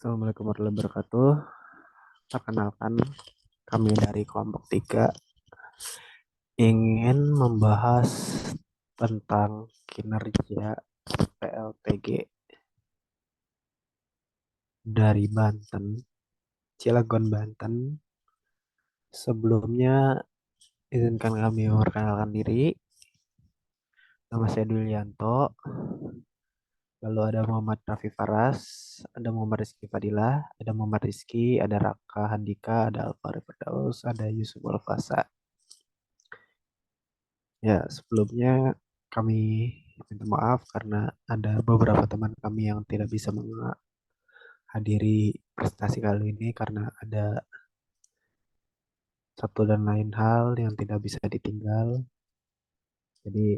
Assalamualaikum warahmatullahi wabarakatuh. Perkenalkan, kami dari kelompok 3 ingin membahas tentang kinerja PLTG dari Banten, Cilegon, Banten. Sebelumnya, izinkan kami memperkenalkan diri. Nama saya Dulianto. Lalu ada Muhammad Rafi Faras, ada Muhammad Rizky Fadilah, ada Muhammad Rizky, ada Raka Handika, ada Alfari Firdaus, ada Yusuf Alfasa. Ya, sebelumnya kami minta maaf karena ada beberapa teman kami yang tidak bisa menghadiri presentasi kali ini karena ada satu dan lain hal yang tidak bisa ditinggal. Jadi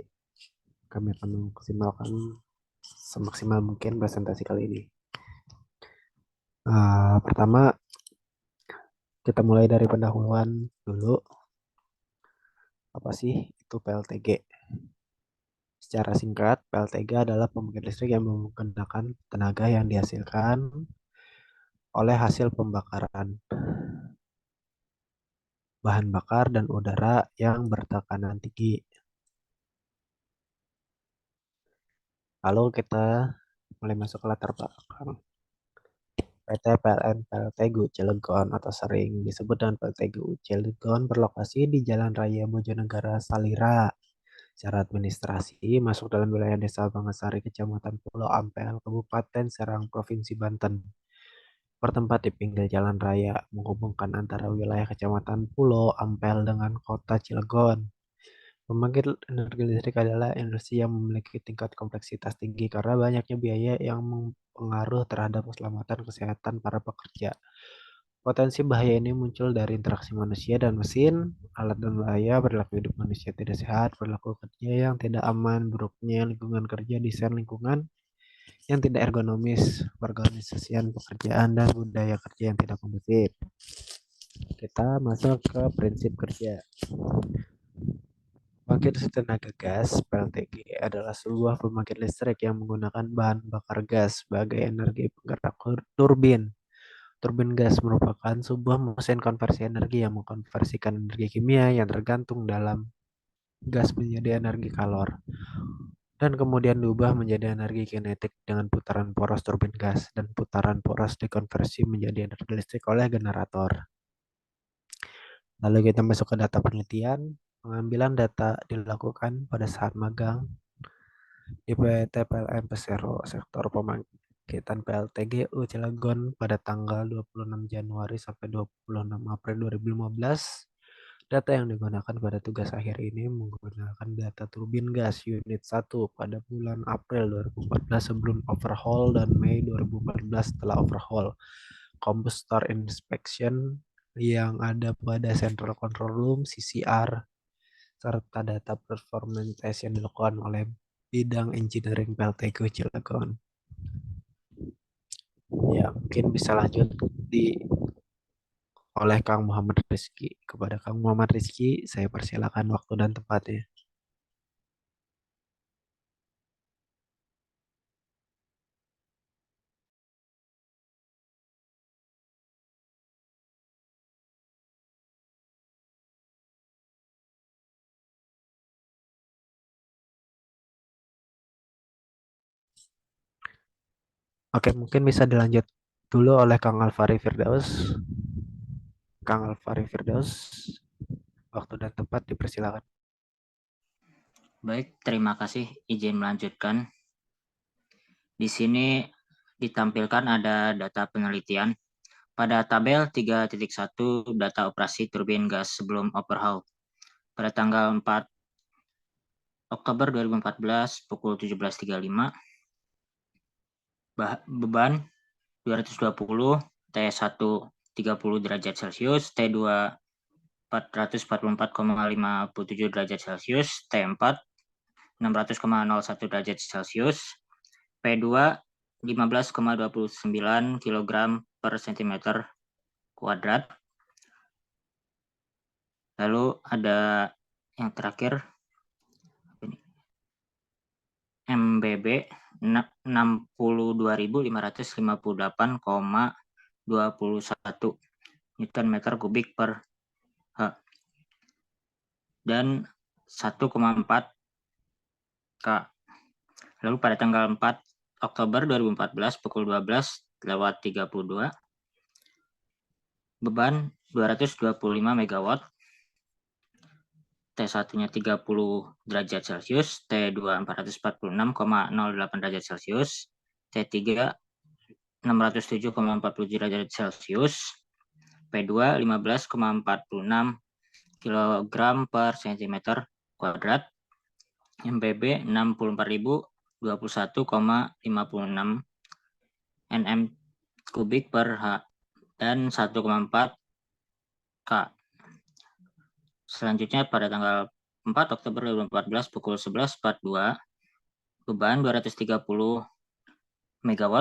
kami akan memaksimalkan semaksimal mungkin presentasi kali ini. Pertama, kita mulai dari pendahuluan dulu. Apa sih itu PLTG? Secara singkat, PLTG adalah pembangkit listrik yang menggunakan tenaga yang dihasilkan oleh hasil pembakaran bahan bakar dan udara yang bertekanan tinggi. Lalu kita mulai masuk ke latar belakang. PT PLN PLTGU Cilegon atau sering disebut dengan PLTGU Cilegon berlokasi di Jalan Raya Bojonegara Salira. Secara administrasi masuk dalam wilayah Desa Bangasari, Kecamatan Pulau Ampel, Kabupaten Serang, Provinsi Banten. Bertempat di pinggir jalan raya menghubungkan antara wilayah Kecamatan Pulau Ampel dengan Kota Cilegon. Pembangkit energi listrik adalah industri yang memiliki tingkat kompleksitas tinggi karena banyaknya biaya yang mempengaruhi terhadap keselamatan kesehatan para pekerja. Potensi bahaya ini muncul dari interaksi manusia dan mesin, alat dan bahaya, perilaku hidup manusia tidak sehat, perilaku kerja yang tidak aman, buruknya lingkungan kerja, desain lingkungan yang tidak ergonomis, perorganisasian pekerjaan, dan budaya kerja yang tidak kondusif. Kita masuk ke prinsip kerja. Pembangkit tenaga gas (PLTG) adalah sebuah pembangkit listrik yang menggunakan bahan bakar gas sebagai energi penggerak turbin. Turbin gas merupakan sebuah mesin konversi energi yang mengkonversikan energi kimia yang tergantung dalam gas menjadi energi kalor dan kemudian diubah menjadi energi kinetik dengan putaran poros turbin gas, dan putaran poros dikonversi menjadi energi listrik oleh generator. Lalu kita masuk ke data penelitian. Pengambilan data dilakukan pada saat magang di PT PLN Persero sektor pembangkitan PLTGU Cilegon pada tanggal 26 Januari sampai 26 April 2015. Data yang digunakan pada tugas akhir ini menggunakan data turbin gas unit 1 pada bulan April 2014 sebelum overhaul dan Mei 2014 setelah overhaul. Combustor inspection yang ada pada Central Control Room (CCR) serta data performance test yang dilakukan oleh bidang engineering PLTGU Cilegon. Ya, mungkin bisa lanjut oleh Kang Muhammad Rizky. Kepada Kang Muhammad Rizky, saya persilakan waktu dan tempatnya. Oke, mungkin bisa dilanjut dulu oleh Kang Alfari Firdaus. Kang Alfari Firdaus, waktu dan tempat dipersilakan. Baik, terima kasih. Izin melanjutkan. Di sini ditampilkan ada data penelitian. Pada tabel 3.1 data operasi turbin gas sebelum overhaul. Pada tanggal 4 Oktober 2014 pukul 17.35, beban 220, T1 30 derajat Celcius, T2 444,57 derajat Celcius, T4 600,01 derajat Celcius, P2 15,29 kg per cm kuadrat. Lalu ada yang terakhir MBB 62.558,21 Newton meter kubik per H dan 1,4 K. Lalu pada tanggal 4 Oktober 2014 pukul 12:32 beban 225 MW, T1-nya 30 derajat Celcius, T2 446,08 derajat Celcius, T3 607,47 derajat Celcius, P2 15,46 kg per cm kuadrat, MBB 64.021,56 Nm kubik per H dan 1,4 K. Selanjutnya pada tanggal 4 Oktober 2014 pukul 11.42 beban 230 MW,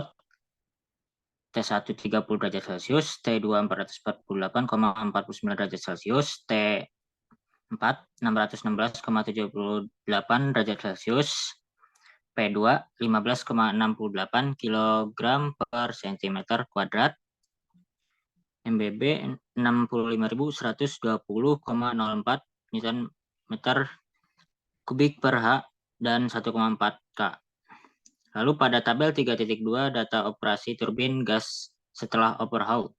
T1 30 derajat Celcius, T2 448,49 derajat Celcius, T4 616,78 derajat Celcius, P2 15,68 kg per cm kuadrat, MBB 65.120,04 Nm kubik per H dan 1,4 K. Lalu pada tabel 3.2 data operasi turbin gas setelah overhaul.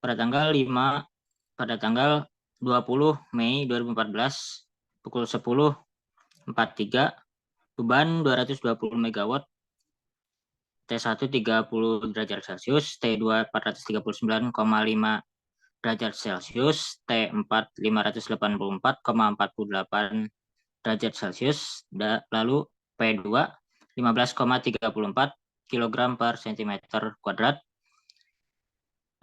Pada tanggal 20 Mei 2014 pukul 10.43 beban 220 MW, T1 30 derajat Celcius, T2 439,5 derajat Celcius, T4 584,48 derajat Celcius, lalu P2 15,34 kg per cm kuadrat,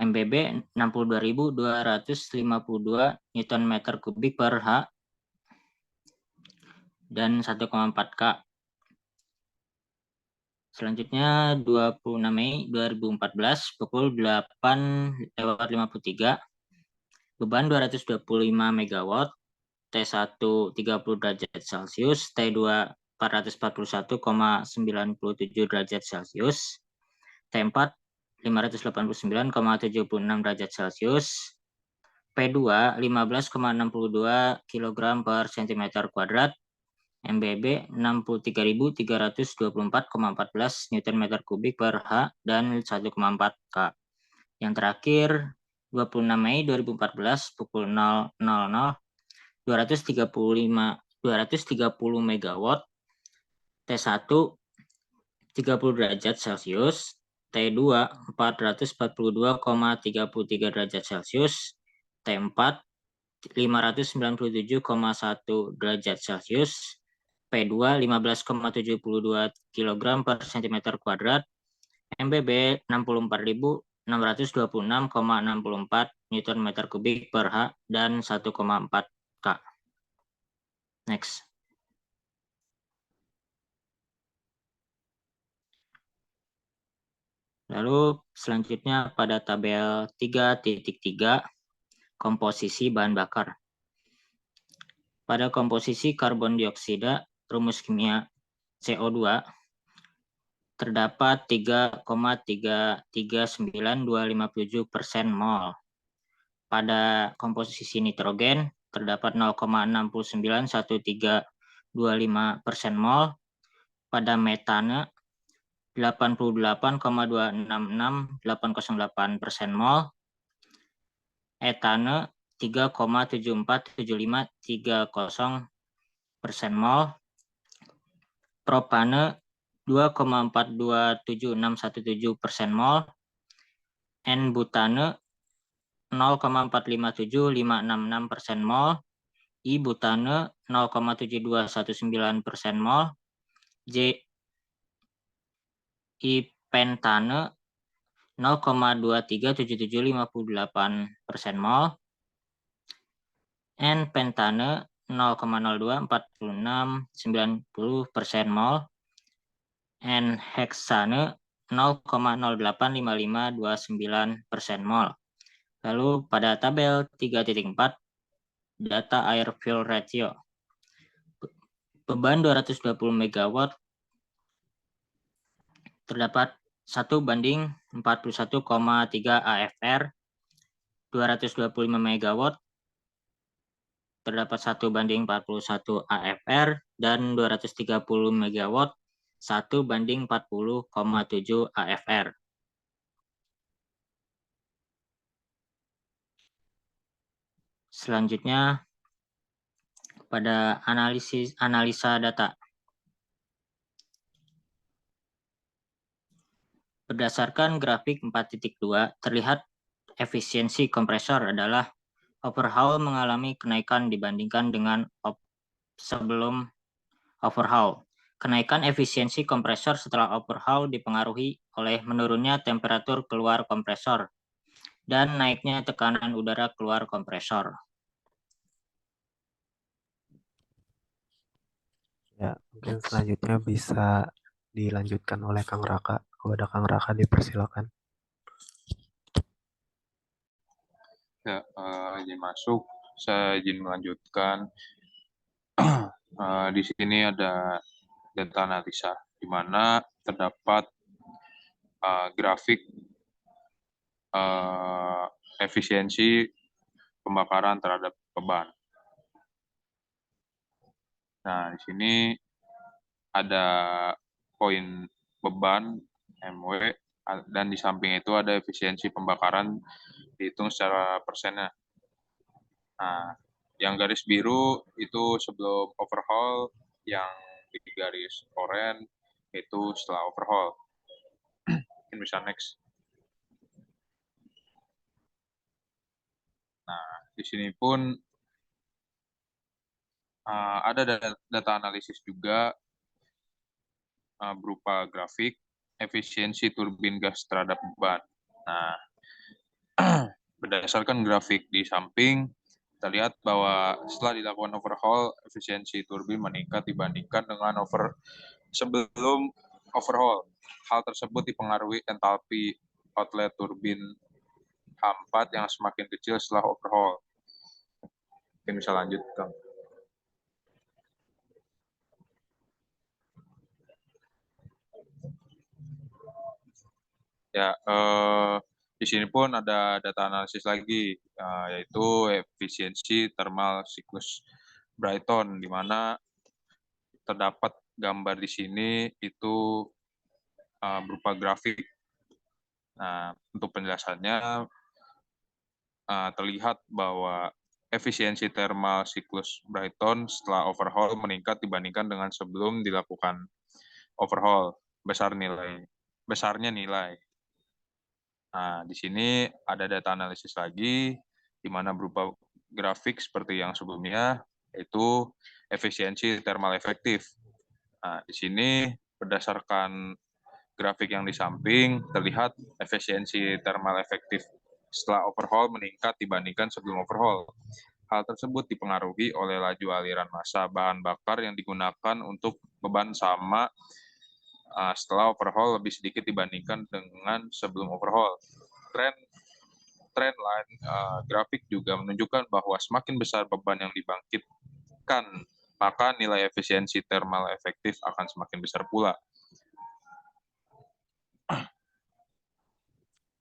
MBB 62.252 Nm kubik per H dan 1,4 K. Selanjutnya 26 Mei 2014 pukul 8:53 beban 225 MW, T1 30 derajat Celcius, T2 441,97 derajat Celcius, T4 589,76 derajat Celcius, P2 15,62 kg per cm kuadrat, MBB 63.324,14 Nm kubik per H dan 1,4 K. Yang terakhir 26 Mei 2014 pukul 0.00 230 MW, T1 30 derajat Celcius, T2 442,33 derajat Celcius, T4 597,1 derajat Celcius, P2 15,72 kg per cm kuadrat, MBB 64.626,64 Nm kubik per H dan 1,4 K. Next. Lalu selanjutnya pada tabel 3.3 komposisi bahan bakar. Pada komposisi karbon dioksida rumus kimia CO2 terdapat 3,339257% mol. Pada komposisi nitrogen terdapat 0,69132,5% mol. Pada metane 88,266,808% mol. Etane 3,747530% mol. Propane 2,427617% mol. N-butane 0,457566% mol. I-butane 0,7219% mol. I-pentane 0,237758% mol. N-pentane 0,024690% mol. N-heksane 0,085529% mol. Lalu pada tabel 3.4 data air fuel ratio. Beban 220 MW, terdapat 1:41,3 AFR, 225 MW, terdapat 1:41 AFR, dan 230 MW, 1:40,7 AFR. Selanjutnya, pada analisa data. Berdasarkan grafik 4.2, terlihat efisiensi kompresor adalah overhaul mengalami kenaikan dibandingkan dengan sebelum overhaul. Kenaikan efisiensi kompresor setelah overhaul dipengaruhi oleh menurunnya temperatur keluar kompresor dan naiknya tekanan udara keluar kompresor. Ya, mungkin selanjutnya bisa dilanjutkan oleh Kang Raka. Kepada Kang Raka dipersilakan. Ya, izin masuk. Saya izin melanjutkan. Di sini ada data analisa, di mana terdapat grafik efisiensi pembakaran terhadap beban. Nah, di sini ada poin beban MW, dan di samping itu ada efisiensi pembakaran dihitung secara persennya. Nah, yang garis biru itu sebelum overhaul, yang di garis oranye itu setelah overhaul. Mungkin bisa next. Nah, di sini pun ada data analisis juga berupa grafik efisiensi turbin gas terhadap beban. Nah, berdasarkan grafik di samping, terlihat bahwa setelah dilakukan overhaul, efisiensi turbin meningkat dibandingkan dengan sebelum overhaul. Hal tersebut dipengaruhi entalpi outlet turbin H4 yang semakin kecil setelah overhaul. Mungkin bisa lanjut, Kang. Ya, di sini pun ada data analisis lagi, yaitu efisiensi thermal siklus Brighton, di mana terdapat gambar di sini itu berupa grafik. Nah, untuk penjelasannya, terlihat bahwa efisiensi thermal siklus Brighton setelah overhaul meningkat dibandingkan dengan sebelum dilakukan overhaul. Besarnya nilai. Nah, di sini ada data analisis lagi, di mana berupa grafik seperti yang sebelumnya, yaitu efisiensi thermal efektif. Nah, di sini berdasarkan grafik yang di samping, terlihat efisiensi thermal efektif setelah overhaul meningkat dibandingkan sebelum overhaul. Hal tersebut dipengaruhi oleh laju aliran massa bahan bakar yang digunakan untuk beban sama setelah overhaul lebih sedikit dibandingkan dengan sebelum overhaul. Trendline grafik juga menunjukkan bahwa semakin besar beban yang dibangkitkan, maka nilai efisiensi thermal efektif akan semakin besar pula.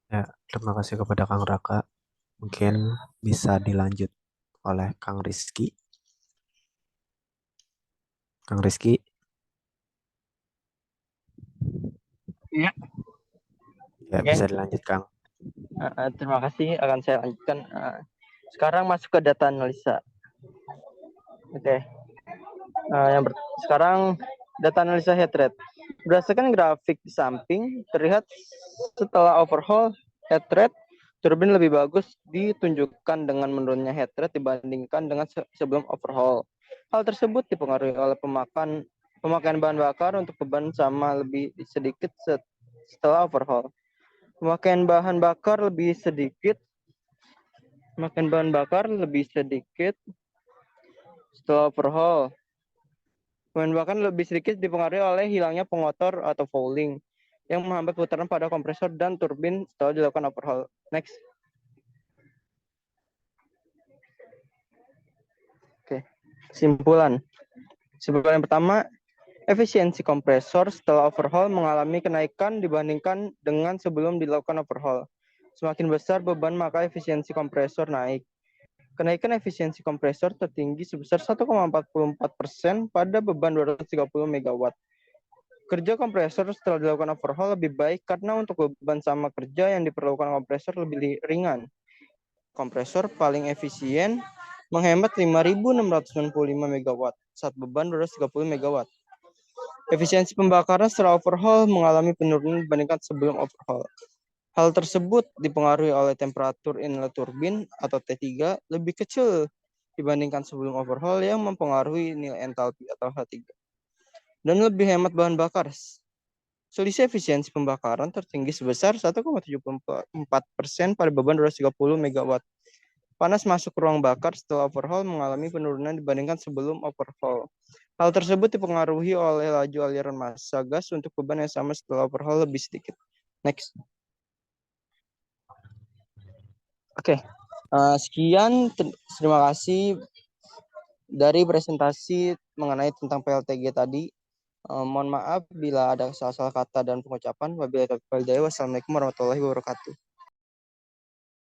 Ya, terima kasih kepada Kang Raka. Mungkin bisa dilanjut oleh Kang Rizky. Kang Rizky. Iya. Ya, Oke. bisa dilanjut, Kang. Terima kasih, akan saya lanjutkan. Sekarang masuk ke data analisa. Oke. Sekarang data analisa head rate. Berdasarkan grafik di samping, terlihat setelah overhaul head rate turbin lebih bagus ditunjukkan dengan menurunnya head rate dibandingkan dengan sebelum overhaul. Hal tersebut dipengaruhi oleh pemakaian bahan bakar untuk beban sama lebih sedikit setelah overhaul. Pemakaian bahan bakar lebih sedikit setelah overhaul. Bahan bakar lebih sedikit dipengaruhi oleh hilangnya pengotor atau fouling yang menghambat putaran pada kompresor dan turbin setelah dilakukan overhaul. Next. Oke. Kesimpulan yang pertama, Efisiensi kompresor setelah overhaul mengalami kenaikan dibandingkan dengan sebelum dilakukan overhaul. Semakin besar beban, maka efisiensi kompresor naik. Kenaikan efisiensi kompresor tertinggi sebesar 1,44% pada beban 230 MW. Kerja kompresor setelah dilakukan overhaul lebih baik karena untuk beban sama kerja yang diperlukan kompresor lebih ringan. Kompresor paling efisien menghemat 5.695 MW saat beban 230 MW. Efisiensi pembakaran setelah overhaul mengalami penurunan dibandingkan sebelum overhaul. Hal tersebut dipengaruhi oleh temperatur inlet turbin atau T3 lebih kecil dibandingkan sebelum overhaul yang mempengaruhi nilai entalpi atau H3. Dan lebih hemat bahan bakar. Selisih efisiensi pembakaran tertinggi sebesar 1,74% pada beban 230 MW. Panas masuk ruang bakar setelah overhaul mengalami penurunan dibandingkan sebelum overhaul. Hal tersebut dipengaruhi oleh laju aliran massa gas untuk beban yang sama setelah overhaul lebih sedikit. Next. Oke, sekian. Terima kasih dari presentasi mengenai tentang PLTG tadi. Mohon maaf bila ada salah-salah kata dan pengucapan. Wabillahi taufiq wal hidayah. Wassalamualaikum warahmatullahi wabarakatuh.